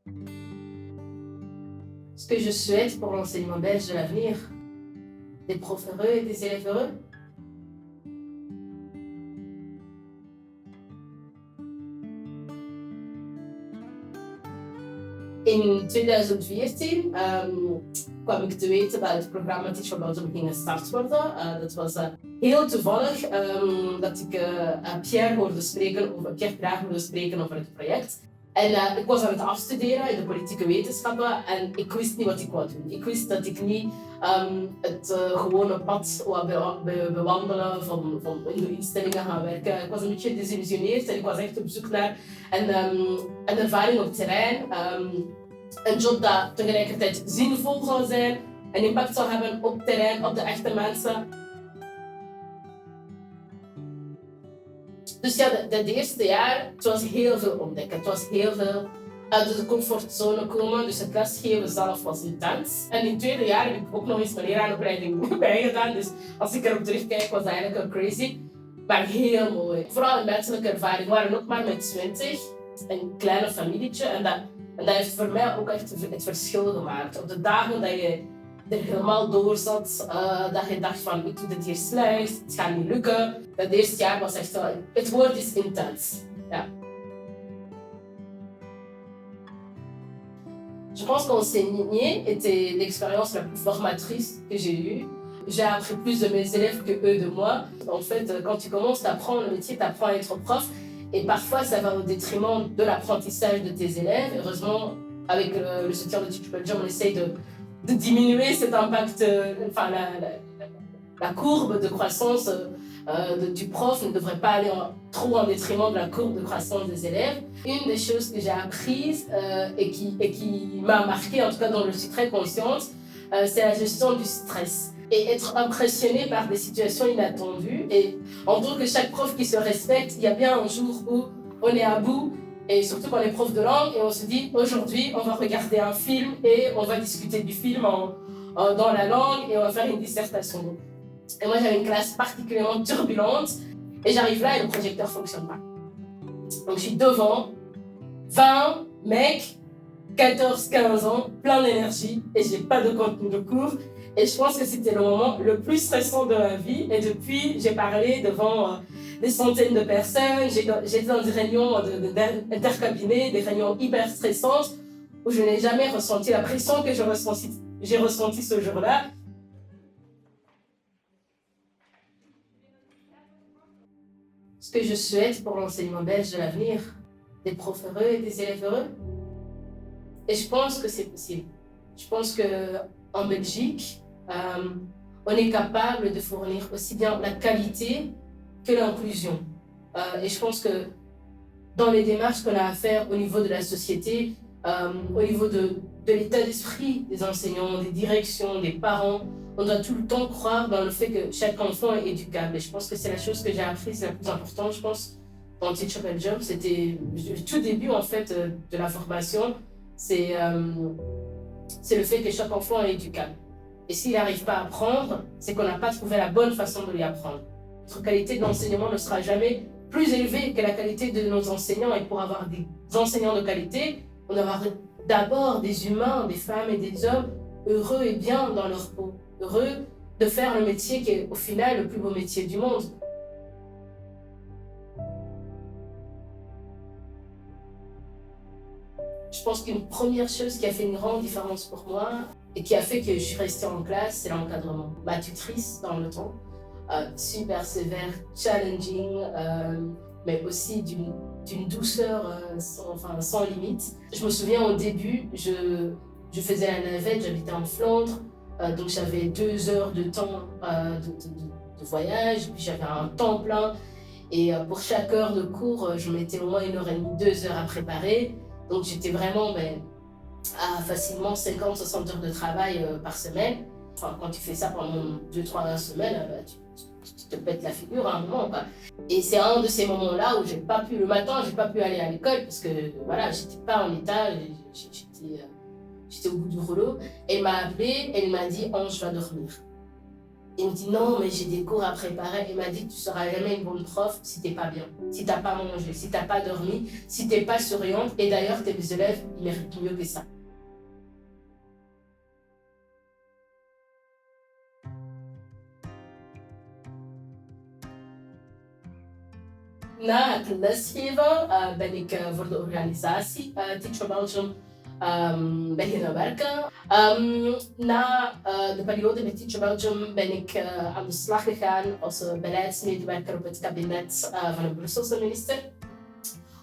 Ce que je souhaite pour l'enseignement belge de l'avenir, des profs heureux et des élèves heureux. In 2014 kwam ik te weten dat het programma Teach for Belgium ging gestart worden. Dat was heel toevallig dat ik Pierre Praag hoorde spreken over het project. En ik was aan het afstuderen in de politieke wetenschappen en ik wist niet wat ik wou doen. Ik wist dat ik niet het gewone pad wou bewandelen van in de instellingen gaan werken. Ik was een beetje gedesillusioneerd en ik was echt op zoek naar een ervaring op het terrein. Een job dat tegelijkertijd zinvol zou zijn, een impact zou hebben op het terrein, op de echte mensen. Dus ja, het eerste jaar, het was heel veel ontdekken. Het was heel veel uit de comfortzone komen. Dus het lesgeven zelf was intens. En in het tweede jaar heb ik ook nog eens mijn leraaropleiding bijgedaan. Dus als ik erop terugkijk, was dat eigenlijk crazy. Maar heel mooi. Vooral een menselijke ervaring. We waren ook maar met 20. Een kleine familietje. En dat heeft voor mij ook echt het verschil gemaakt. Op de dagen dat je er helemaal door zat, dat je dacht van ik doe dit hier slecht, het gaat niet lukken. Dat eerste jaar was echt wel, het woord is intens. Ja. Je pense qu'enseigner était l'expérience la plus formatrice que j'ai eue. J'ai appris plus de mes élèves que eux de moi. En fait, quand tu commences à apprendre le métier, tu apprends à être prof. Et parfois, ça va au détriment de l'apprentissage de tes élèves. Heureusement, avec le soutien de Teach Belgium, on essaye de diminuer cet impact, la courbe de croissance du prof ne devrait pas aller trop en détriment de la courbe de croissance des élèves. Une des choses que j'ai apprises et qui m'a marquée, en tout cas dont je suis très consciente, c'est la gestion du stress. Et être impressionné par des situations inattendues. Et en tant que chaque prof qui se respecte, il y a bien un jour où on est à bout, et surtout quand on est prof de langue, et on se dit aujourd'hui on va regarder un film et on va discuter du film dans la langue et on va faire une dissertation. Et moi j'avais une classe particulièrement turbulente et j'arrive là et le projecteur ne fonctionne pas. Donc je suis devant 20 mecs, 14-15 ans, plein d'énergie et je n'ai pas de contenu de cours. Et je pense que c'était le moment le plus stressant de ma vie. Et depuis, j'ai parlé devant des centaines de personnes. J'étais dans des réunions intercabinets, des réunions hyper stressantes où je n'ai jamais ressenti la pression que j'ai ressentie ce jour-là. Ce que je souhaite pour l'enseignement belge de l'avenir, des profs heureux et des élèves heureux. Et je pense que c'est possible. Je pense qu'en Belgique, on est capable de fournir aussi bien la qualité que l'inclusion. Et je pense que dans les démarches qu'on a à faire au niveau de la société, au niveau de l'état d'esprit des enseignants, des directions, des parents, on doit tout le temps croire dans le fait que chaque enfant est éducable. Et je pense que c'est la chose que j'ai apprise la plus importante, je pense, dans Teach for Belgium. C'était le tout début en fait de la formation. C'est le fait que chaque enfant est éducable. Et s'il n'arrive pas à apprendre, c'est qu'on n'a pas trouvé la bonne façon de lui apprendre. Notre qualité d'enseignement ne sera jamais plus élevée que la qualité de nos enseignants. Et pour avoir des enseignants de qualité, on doit avoir d'abord des humains, des femmes et des hommes heureux et bien dans leur peau. Heureux de faire le métier qui est au final le plus beau métier du monde. Je pense qu'une première chose qui a fait une grande différence pour moi et qui a fait que je suis restée en classe, c'est l'encadrement. Ma tutrice dans le temps, super sévère, challenging, mais aussi d'une douceur sans limite. Je me souviens au début, je faisais la navette, j'habitais en Flandre, donc j'avais 2 heures de temps de voyage, puis j'avais un temps plein. Et pour chaque heure de cours, je mettais au moins 1h30, 2 heures à préparer. Donc j'étais vraiment à facilement 50-60 heures de travail par semaine. Enfin, quand tu fais ça pendant 2-3 semaines, tu te pètes la figure à un moment, quoi. Et c'est un de ces moments-là où le matin, j'ai pas pu aller à l'école parce que voilà, j'étais pas en état, j'étais au bout du rouleau. Elle m'a appelée, elle m'a dit Ange va dormir. Il me dit non, mais j'ai des cours à préparer. Il m'a dit tu seras jamais une bonne prof si t'es pas bien, si t'as pas mangé, si t'as pas dormi, si t'es pas souriante. Et d'ailleurs, tes élèves, ils méritent mieux que ça. Na het lesgeven ben ik voor de organisatie Teach Belgium beginnen werken. Na de periode met Teach Belgium ben ik aan de slag gegaan als beleidsmedewerker op het kabinet van een Brusselse minister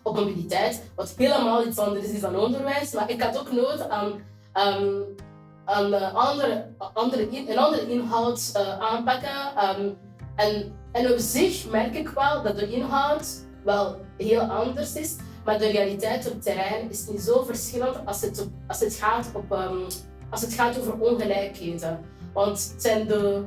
op mobiliteit, wat helemaal iets anders is dan onderwijs. Maar ik had ook nood aan een andere inhoud aanpakken. En op zich merk ik wel dat de inhoud wel heel anders is, maar de realiteit op het terrein is niet zo verschillend als het gaat over ongelijkheden. Want het zijn de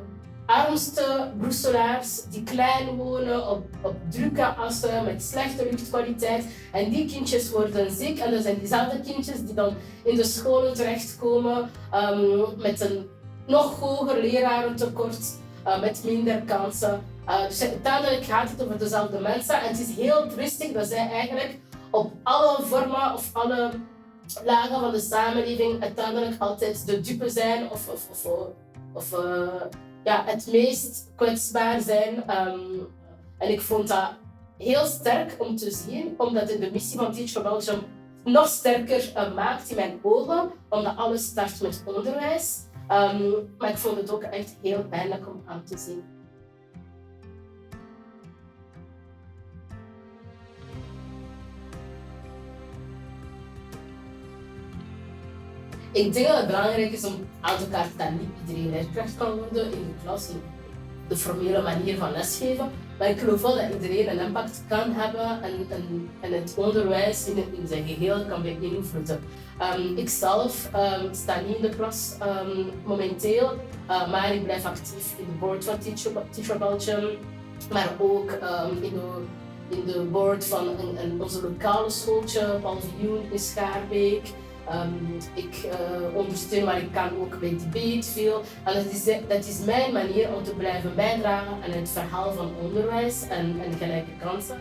armste Brusselaars die klein wonen op drukke assen met slechte luchtkwaliteit. En die kindjes worden ziek en dat zijn diezelfde kindjes die dan in de scholen terechtkomen met een nog hoger lerarentekort, met minder kansen. Dus uiteindelijk gaat het over dezelfde mensen en het is heel tristig dat zij eigenlijk op alle vormen of alle lagen van de samenleving uiteindelijk altijd de dupe zijn of het meest kwetsbaar zijn. En ik vond dat heel sterk om te zien, omdat het de missie van Teach for Belgium nog sterker maakt in mijn ogen, omdat alles start met onderwijs. Maar ik vond het ook echt heel pijnlijk om aan te zien. Ik denk dat het belangrijk is om aan te kaarten dat niet iedereen leerkracht kan worden in de klas, in de formele manier van lesgeven. Maar ik geloof wel dat iedereen een impact kan hebben en het onderwijs in zijn geheel kan beïnvloeden. Ik zelf sta niet in de klas momenteel, maar ik blijf actief in de board van Teach for Belgium, maar ook in de board van onze lokale schooltje, Paviljoen in Schaarbeek. Ik ondersteun waar ik kan ook bij Debate veel. En dat is mijn manier om te blijven bijdragen aan het verhaal van onderwijs en gelijke kansen.